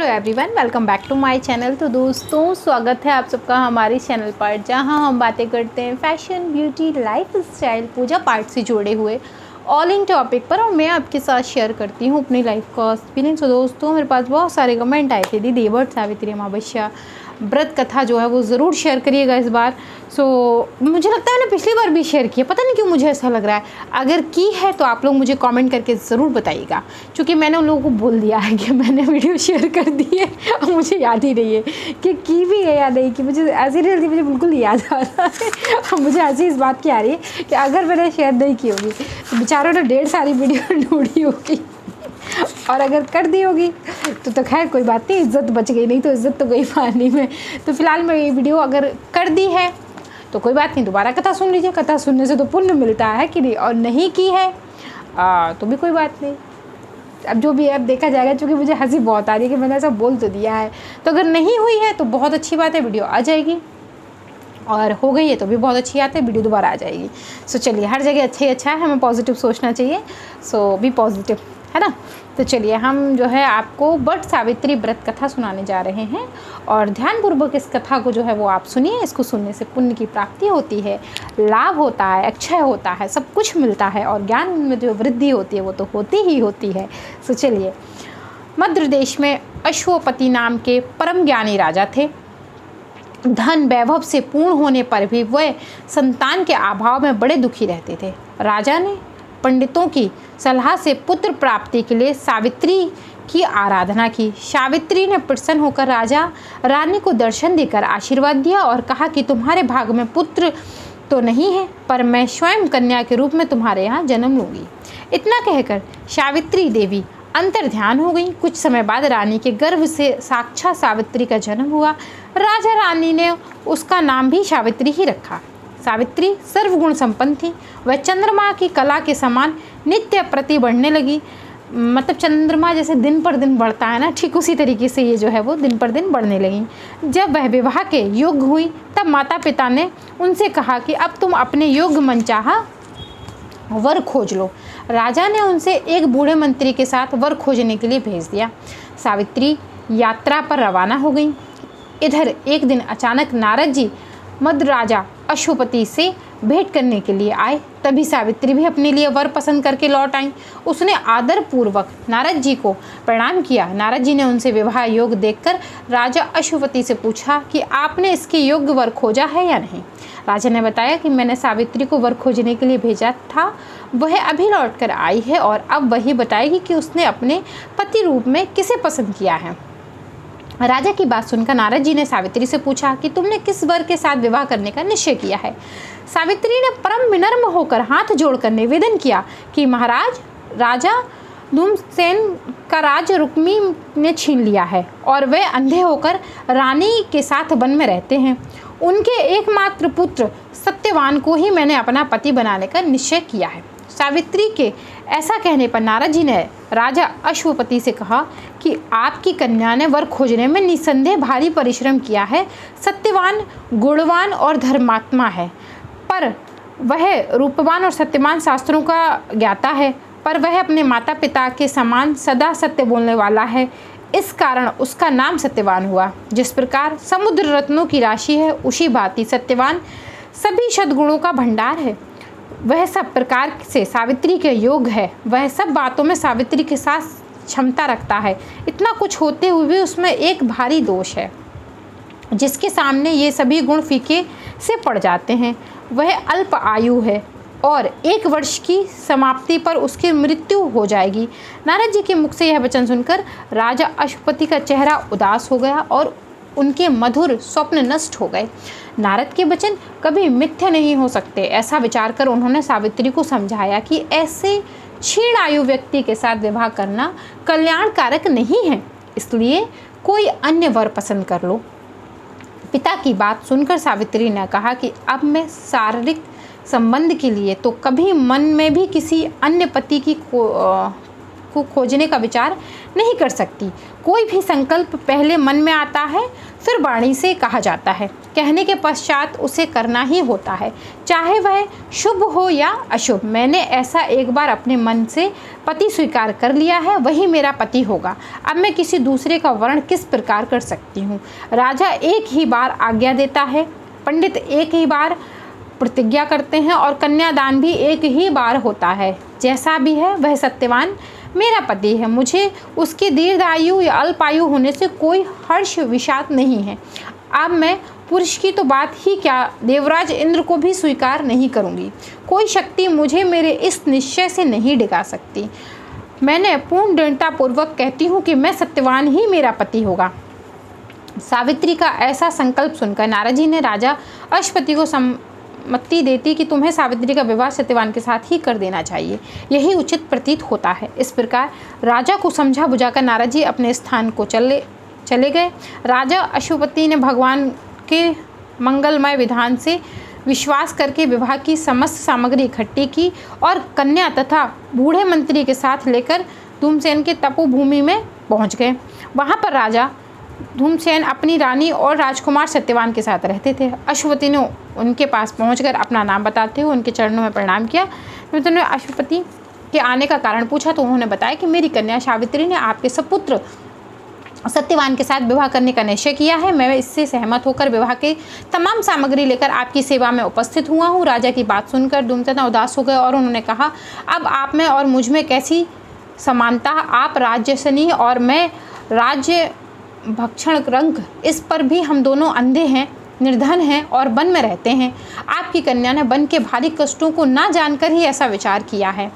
Hello everyone, welcome back to my channel. तो दोस्तों, स्वागत है आप सबका हमारे चैनल पर, जहां हम बातें करते हैं फैशन, ब्यूटी, लाइफ स्टाइल, पूजा पाठ से जुड़े हुए ऑल इन टॉपिक पर। और मैं आपके साथ शेयर करती हूं अपनी लाइफ का एक्सपीरियंस। तो दोस्तों, मेरे पास बहुत सारे कमेंट आए थे, दीदी वट सावित्री अमावस्या व्रत कथा जो है वो ज़रूर शेयर करिएगा इस बार। मुझे लगता है मैंने पिछली बार भी शेयर किया, पता नहीं क्यों मुझे ऐसा लग रहा है। अगर की है तो आप लोग मुझे कमेंट करके ज़रूर बताइएगा, क्योंकि मैंने उन लोगों को बोल दिया है कि मैंने वीडियो शेयर कर दी है और मुझे याद ही नहीं है कि की भी है या नहीं की। मुझे ऐसी नहीं रहती, मुझे बिल्कुल याद आ रहा है। मुझे ऐसी इस बात की आ रही है कि अगर मैंने शेयर नहीं की होगी तो बेचारों ने ढेर सारी वीडियो ढूंढी होगी, और अगर कर दी होगी तो खैर कोई बात नहीं, इज़्ज़त बच गई, नहीं तो इज़्ज़त तो गई पानी में। तो फिलहाल मैं ये वीडियो अगर कर दी है तो कोई बात नहीं, दोबारा कथा सुन लीजिए। कथा सुनने से तो पुण्य मिलता है कि नहीं, और नहीं की है तो भी कोई बात नहीं। अब जो भी है अब देखा जाएगा, क्योंकि मुझे हंसी बहुत आ रही है कि मैंने ऐसा बोल तो दिया है। तो अगर नहीं हुई है तो बहुत अच्छी बात है, वीडियो आ जाएगी, और हो गई है तो भी बहुत अच्छी बात है, वीडियो दोबारा आ जाएगी। सो चलिए, हर जगह अच्छा ही अच्छा है, हमें पॉजिटिव सोचना चाहिए। सो बी पॉजिटिव, है ना। तो चलिए, हम जो है आपको वट सावित्री व्रत कथा सुनाने जा रहे हैं, और ध्यानपूर्वक इस कथा को जो है वो आप सुनिए। इसको सुनने से पुण्य की प्राप्ति होती है, लाभ होता है, अक्षय होता है, सब कुछ मिलता है, और ज्ञान में जो वृद्धि होती है वो तो होती ही होती है। सो चलिए, मध्य देश में अश्वपति नाम के परम ज्ञानी राजा थे। धन वैभव से पूर्ण होने पर भी वह संतान के अभाव में बड़े दुखी रहते थे। राजा ने पंडितों की सलाह से पुत्र प्राप्ति के लिए सावित्री की आराधना की। सावित्री ने प्रसन्न होकर राजा रानी को दर्शन देकर आशीर्वाद दिया और कहा कि तुम्हारे भाग में पुत्र तो नहीं है, पर मैं स्वयं कन्या के रूप में तुम्हारे यहाँ जन्म लूँगी। इतना कहकर सावित्री देवी अंतर्ध्यान हो गई। कुछ समय बाद रानी के गर्भ से साक्षात सावित्री का जन्म हुआ। राजा रानी ने उसका नाम भी सावित्री ही रखा। सावित्री सर्वगुण संपन्न थी। वह चंद्रमा की कला के समान नित्य प्रति बढ़ने लगी। मतलब चंद्रमा जैसे दिन पर दिन बढ़ता है ना, ठीक उसी तरीके से ये जो है वो दिन पर दिन बढ़ने लगी। जब वह विवाह के योग्य हुई तब माता पिता ने उनसे कहा कि अब तुम अपने योग्य मनचाहा वर खोज लो। राजा ने उनसे एक बूढ़े मंत्री के साथ वर खोजने के लिए भेज दिया। सावित्री यात्रा पर रवाना हो गई। इधर एक दिन अचानक नारद जी मध्य राजा अश्वपति से भेंट करने के लिए आए। तभी सावित्री भी अपने लिए वर पसंद करके लौट आई। उसने आदर पूर्वक नारद जी को प्रणाम किया। नारद जी ने उनसे विवाह योग देखकर राजा अश्वपति से पूछा कि आपने इसके योग्य वर खोजा है या नहीं। राजा ने बताया कि मैंने सावित्री को वर खोजने के लिए भेजा था, वह अभी लौट कर आई है, और अब वही बताएगी कि उसने अपने पति रूप में किसे पसंद किया है। राजा की बात सुनकर नारद जी ने सावित्री से पूछा कि तुमने किस वर के साथ विवाह करने का निश्चय किया है। सावित्री ने परम विनम्र होकर हाथ जोड़कर निवेदन किया कि महाराज, राजा धूमसेन का राज रुक्मी ने छीन लिया है, और वे अंधे होकर रानी के साथ वन में रहते हैं। उनके एकमात्र पुत्र सत्यवान को ही मैंने अपना पति बनाने का निश्चय किया है। सावित्री के ऐसा कहने पर नारद जी ने राजा अश्वपति से कहा कि आपकी कन्या ने वर खोजने में निसंदेह भारी परिश्रम किया है। सत्यवान, गुणवान और धर्मात्मा है, पर वह रूपवान और सत्यवान शास्त्रों का ज्ञाता है, पर वह अपने माता पिता के समान सदा सत्य बोलने वाला है। इस कारण उसका नाम सत्यवान हुआ। जिस प्रकार समुद्र रत्नों की राशि है, उसी भांति सत्यवान सभी सद्गुणों का भंडार है। वह सब प्रकार से सावित्री के योग है। वह सब बातों में सावित्री के साथ क्षमता रखता है। इतना कुछ होते हुए भी उसमें एक भारी दोष है, जिसके सामने ये सभी गुण फीके से पड़ जाते हैं। वह अल्प आयु है, और 1 वर्ष की समाप्ति पर उसकी मृत्यु हो जाएगी। नारद जी के मुख से यह वचन सुनकर राजा अश्वपति का चेहरा उदास हो गया, और उनके मधुर स्वप्न नष्ट हो गए। नारद के वचन कभी मिथ्या नहीं हो सकते, ऐसा विचार कर उन्होंने सावित्री को समझाया कि ऐसे क्षीण आयु व्यक्ति के साथ विवाह करना कल्याणकारक नहीं है, इसलिए कोई अन्य वर पसंद कर लो। पिता की बात सुनकर सावित्री ने कहा कि अब मैं शारीरिक संबंध के लिए तो कभी मन में भी किसी अन्य पति की को खोजने का विचार नहीं कर सकती। कोई भी संकल्प पहले मन में आता है, फिर वाणी से कहा जाता है, कहने के पश्चात उसे करना ही होता है, चाहे वह शुभ हो या अशुभ। मैंने ऐसा एक बार अपने मन से पति स्वीकार कर लिया है, वही मेरा पति होगा। अब मैं किसी दूसरे का वर्ण किस प्रकार कर सकती हूँ। राजा एक ही बार आज्ञा देता है, पंडित एक ही बार प्रतिज्ञा करते हैं और कन्यादान भी एक ही बार होता है। जैसा भी है वह सत्यवान मेरा पति है। मुझे उसकी दीर्घायु या अल्पायु होने से कोई हर्ष विषाद नहीं है। अब मैं पुरुष की तो बात ही क्या, देवराज इंद्र को भी स्वीकार नहीं करूंगी। कोई शक्ति मुझे मेरे इस निश्चय से नहीं डिगा सकती। मैंने पूर्ण दृढ़तापूर्वक कहती हूँ कि मैं सत्यवान ही मेरा पति होगा। सावित्री का ऐसा संकल्प सुनकर नारद जी ने राजा अश्वपति को सम्मति देती कि तुम्हें सावित्री का विवाह सत्यवान के साथ ही कर देना चाहिए, यही उचित प्रतीत होता है। इस प्रकार राजा को समझा बुझाकर नारद जी अपने स्थान को चले गए। राजा अश्वपति ने भगवान के मंगलमय विधान से विश्वास करके विवाह की समस्त सामग्री इकट्ठी की और कन्या तथा बूढ़े मंत्री के साथ लेकर धूमसेन के तपोभूमि में पहुंच गए। वहां पर राजा धूमसेन अपनी रानी और राजकुमार सत्यवान के साथ रहते थे। अश्वपति ने उनके पास पहुंचकर अपना नाम बताते हुए उनके चरणों में प्रणाम किया। उन्होंने अश्वपति के आने का कारण पूछा तो उन्होंने बताया कि मेरी कन्या सावित्री ने आपके सपुत्र सत्यवान के साथ विवाह करने का निश्चय किया है। मैं इससे सहमत होकर विवाह की तमाम सामग्री लेकर आपकी सेवा में उपस्थित हुआ हूँ। राजा की बात सुनकर धूमसेन उदास हो गए और उन्होंने कहा, अब आप में और मुझ में कैसी समानता। आप राज्यसनी और मैं राज्य भक्षण रंग, इस पर भी हम दोनों अंधे हैं, निर्धन हैं और वन में रहते हैं। आपकी कन्या ने वन के भारी कष्टों को ना जानकर ही ऐसा विचार किया है।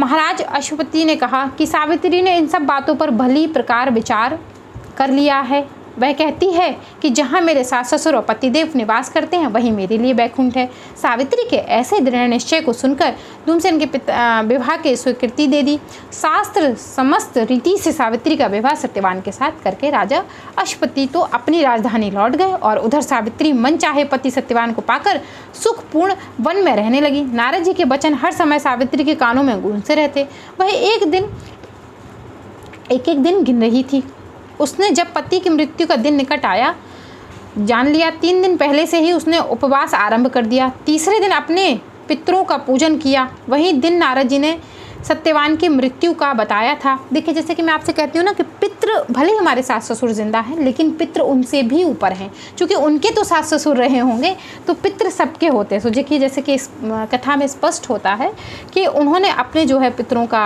महाराज अश्वपति ने कहा कि सावित्री ने इन सब बातों पर भली प्रकार विचार कर लिया है। वह कहती है कि जहाँ मेरे सास ससुर और पतिदेव निवास करते हैं वहीं मेरे लिए बैकुंठ है। सावित्री के ऐसे दृढ़ निश्चय को सुनकर धूमसेन के विवाह की स्वीकृति दे दी। शास्त्र समस्त रीति से सावित्री का विवाह सत्यवान के साथ करके राजा अश्वपति तो अपनी राजधानी लौट गए और उधर सावित्री मन चाहे पति सत्यवान को पाकर सुखपूर्ण वन में रहने लगी। नारद जी के वचन हर समय सावित्री के कानों में गूंजते रहते। वह एक एक दिन गिन रही थी। उसने जब पति की मृत्यु का दिन निकट आया जान लिया। 3 दिन पहले से ही उसने उपवास आरंभ कर दिया। तीसरे दिन अपने पितरों का पूजन किया। वही दिन नारद जी ने सत्यवान की मृत्यु का बताया था। देखिए, जैसे कि मैं आपसे कहती हूँ ना कि पितृ भले हमारे सास ससुर जिंदा हैं लेकिन पितृ उनसे भी ऊपर हैं, क्योंकि उनके तो सास ससुर रहे होंगे तो पितृ सबके होते हैं। देखिए, जैसे कि इस कथा में स्पष्ट होता है कि उन्होंने अपने जो है पितरों का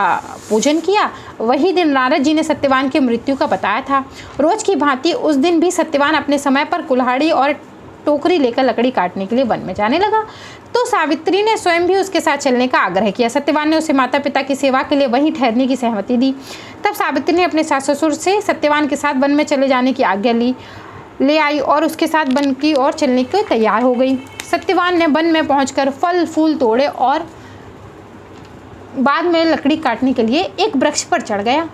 पूजन किया। वही दिन नारद जी ने सत्यवान की मृत्यु का बताया था। रोज की भांति उस दिन भी सत्यवान अपने समय पर कुल्हाड़ी और टोकरी लेकर लकड़ी काटने के लिए वन में जाने लगा तो सावित्री ने स्वयं भी उसके साथ चलने का आग्रह किया। सत्यवान ने उसे माता पिता की सेवा के लिए वहीं ठहरने की सहमति दी। तब सावित्री ने अपने सास ससुर से सत्यवान के साथ वन में चले जाने की आज्ञा ले आई और उसके साथ वन की ओर चलने को तैयार हो गई। सत्यवान ने वन में पहुंचकर फल फूल तोड़े और बाद में लकड़ी काटने के लिए एक वृक्ष पर चढ़ गया।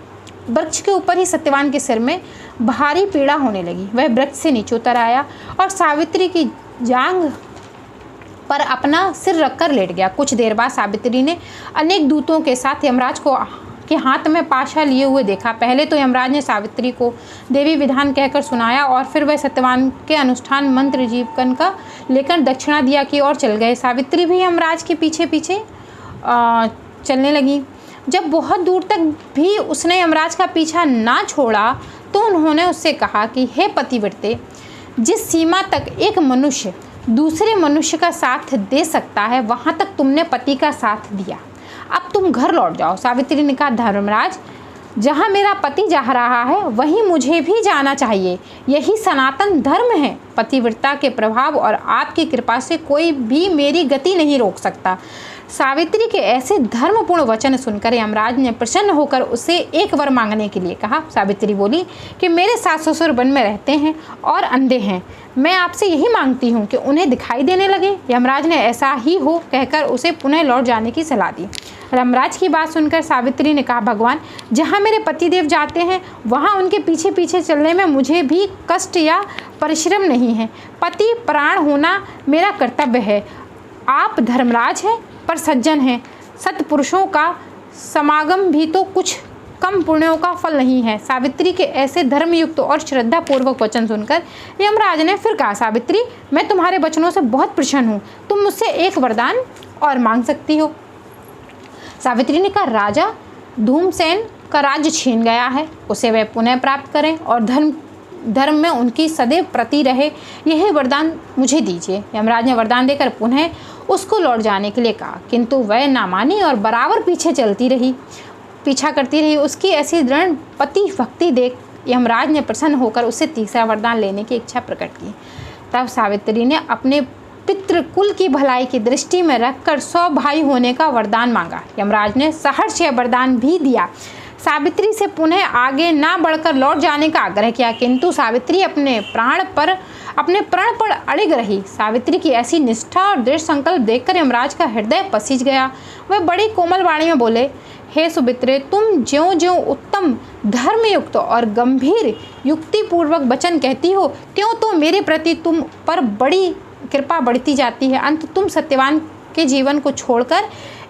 वृक्ष के ऊपर ही सत्यवान के सिर में भारी पीड़ा होने लगी। वह वृक्ष से नीचे उतर आया और सावित्री की जांघ पर अपना सिर रखकर लेट गया। कुछ देर बाद सावित्री ने अनेक दूतों के साथ यमराज को के हाथ में पाशा लिए हुए देखा। पहले तो यमराज ने सावित्री को देवी विधान कहकर सुनाया और फिर वह सत्यवान के अनुष्ठान मंत्र जीवकन का लेकर दक्षिणा दिया की ओर चल गए। सावित्री भी यमराज के पीछे पीछे चलने लगी। जब बहुत दूर तक भी उसने यमराज का पीछा ना छोड़ा तो उन्होंने उससे कहा कि हे पतिव्रते, जिस सीमा तक एक मनुष्य दूसरे मनुष्य का साथ दे सकता है वहाँ तक तुमने पति का साथ दिया। अब तुम घर लौट जाओ। सावित्री ने कहा, धर्मराज, जहाँ मेरा पति जा रहा है वहीं मुझे भी जाना चाहिए। यही सनातन धर्म है। पतिव्रता के प्रभाव और आपकी कृपा से कोई भी मेरी गति नहीं रोक सकता। सावित्री के ऐसे धर्मपूर्ण वचन सुनकर यमराज ने प्रसन्न होकर उसे एक वर मांगने के लिए कहा। सावित्री बोली कि मेरे सास ससुर वन में रहते हैं और अंधे हैं। मैं आपसे यही मांगती हूँ कि उन्हें दिखाई देने लगे। यमराज ने ऐसा ही हो कहकर उसे पुनः लौट जाने की सलाह दी। यमराज की बात सुनकर सावित्री ने कहा, भगवान, जहाँ मेरे पतिदेव जाते हैं वहाँ उनके पीछे पीछे चलने में मुझे भी कष्ट या परिश्रम नहीं है। पति प्राण होना मेरा कर्तव्य है। आप धर्मराज हैं पर सज्जन हैं। सत्पुरुषों का समागम भी तो कुछ कम पुण्यों का फल नहीं है। सावित्री के ऐसे धर्मयुक्त और श्रद्धापूर्वक वचन सुनकर यमराज ने फिर कहा, सावित्री, मैं तुम्हारे वचनों से बहुत प्रसन्न हूँ, तुम मुझसे एक वरदान और मांग सकती हो। सावित्री ने कहा, राजा धूमसेन का राज्य छीन गया है, उसे वह पुनः प्राप्त करें और धर्म में उनकी सदैव प्रति रहे, यही वरदान मुझे दीजिए। यमराज ने वरदान देकर पुनः उसको लौट जाने के लिए कहा, किंतु वह ना मानी और बराबर पीछा करती रही। उसकी ऐसी दृढ़ पति भक्ति देख यमराज ने प्रसन्न होकर उससे तीसरा वरदान लेने की इच्छा प्रकट की। तब सावित्री ने अपने पितृकुल की भलाई की दृष्टि में रखकर 100 भाई होने का वरदान मांगा। यमराज ने सहर्ष यह वरदान भी दिया। सावित्री से पुनः आगे ना बढ़कर लौट जाने का आग्रह किया, किंतु सावित्री अपने प्रण पर अड़िग रही। सावित्री की ऐसी निष्ठा और दृढ़ संकल्प देखकर यमराज का हृदय पसीज गया। वह बड़ी कोमल वाणी में बोले, हे सुमित्रे, तुम ज्यों-ज्यों उत्तम धर्मयुक्त और गंभीर युक्तिपूर्वक वचन कहती हो, त्यों तो मेरे प्रति तुम पर बड़ी कृपा बढ़ती जाती है। अंत तुम सत्यवान के जीवन को छोड़कर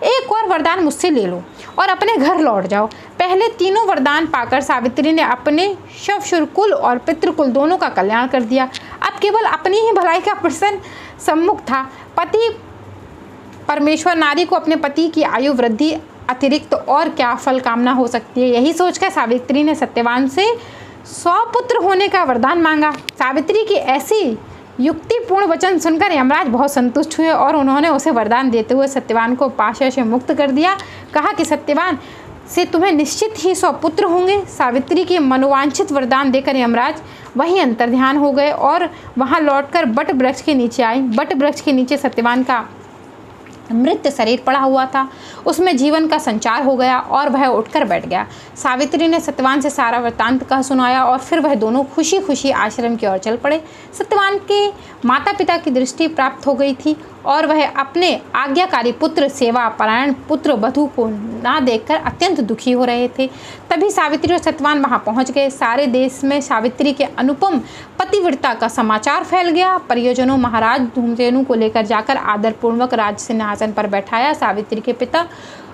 एक और वरदान मुझसे ले लो और अपने घर लौट जाओ। पहले तीनों वरदान पाकर सावित्री ने अपने शवशुरकुल और पितृकुल दोनों का कल्याण कर दिया। अब केवल अपनी ही भलाई का प्रश्न सम्मुख था। पति परमेश्वर नारी को अपने पति की आयु वृद्धि अतिरिक्त और क्या फल कामना हो सकती है। यही सोचकर सावित्री ने सत्यवान से 100 पुत्र होने का वरदान मांगा। सावित्री की ऐसी युक्तिपूर्ण वचन सुनकर यमराज बहुत संतुष्ट हुए और उन्होंने उसे वरदान देते हुए सत्यवान को पाशय से मुक्त कर दिया। कहा कि सत्यवान से तुम्हें निश्चित ही 100 पुत्र होंगे। सावित्री के मनोवांछित वरदान देकर यमराज वहीं अंतर्ध्यान हो गए और वहां लौटकर बट वृक्ष के नीचे आए। बट वृक्ष के नीचे सत्यवान का मृत शरीर पड़ा हुआ था, उसमें जीवन का संचार हो गया और वह उठकर बैठ गया। सावित्री ने सत्यवान से सारा वृत्तांत कह सुनाया और फिर वह दोनों खुशी खुशी आश्रम की ओर चल पड़े। सत्यवान के माता पिता की दृष्टि प्राप्त हो गई थी और वह अपने आज्ञाकारी पुत्र, सेवा परायण पुत्र वधू को ना देखकर अत्यंत दुखी हो रहे थे। तभी सावित्री और सत्यवान वहां पहुंच गए। सारे देश में सावित्री के अनुपम पतिव्रता का समाचार फैल गया। परियोजनों महाराज धूमसेनु को लेकर जाकर आदरपूर्वक राज सिंहासन पर बैठाया। सावित्री के पिता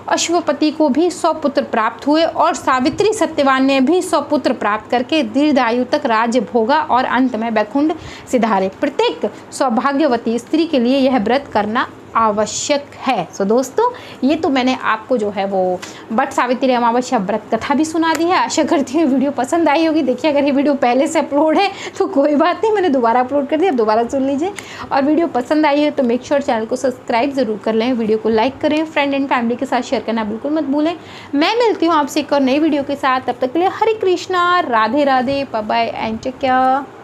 अश्वपति को भी 100 पुत्र प्राप्त हुए और सावित्री सत्यवान ने भी 100 पुत्र प्राप्त करके दीर्घायु तक राज्य भोगा और अंत में वैकुंठ सिधारे। प्रत्येक सौभाग्यवती स्त्री के लिए यह व्रत करना आवश्यक है। सो दोस्तों, ये तो मैंने आपको जो है वो बट सावित्री अमावस्या व्रत कथा भी सुना दी है। आशा करती हूँ वीडियो पसंद आई होगी। देखिए, अगर ये वीडियो पहले से अपलोड है तो कोई बात नहीं, मैंने दोबारा अपलोड कर दिया, अब दोबारा सुन लीजिए। और वीडियो पसंद आई है तो मेक श्योर चैनल को सब्सक्राइब ज़रूर कर लें, वीडियो को लाइक करें, फ्रेंड एंड फैमिली के साथ शेयर करना बिल्कुल मत भूलें। मैं मिलती हूँ आपसे एक और नई वीडियो के साथ। तब तक के लिए Hare Krishna, Radhe Radhe, bye bye and take care.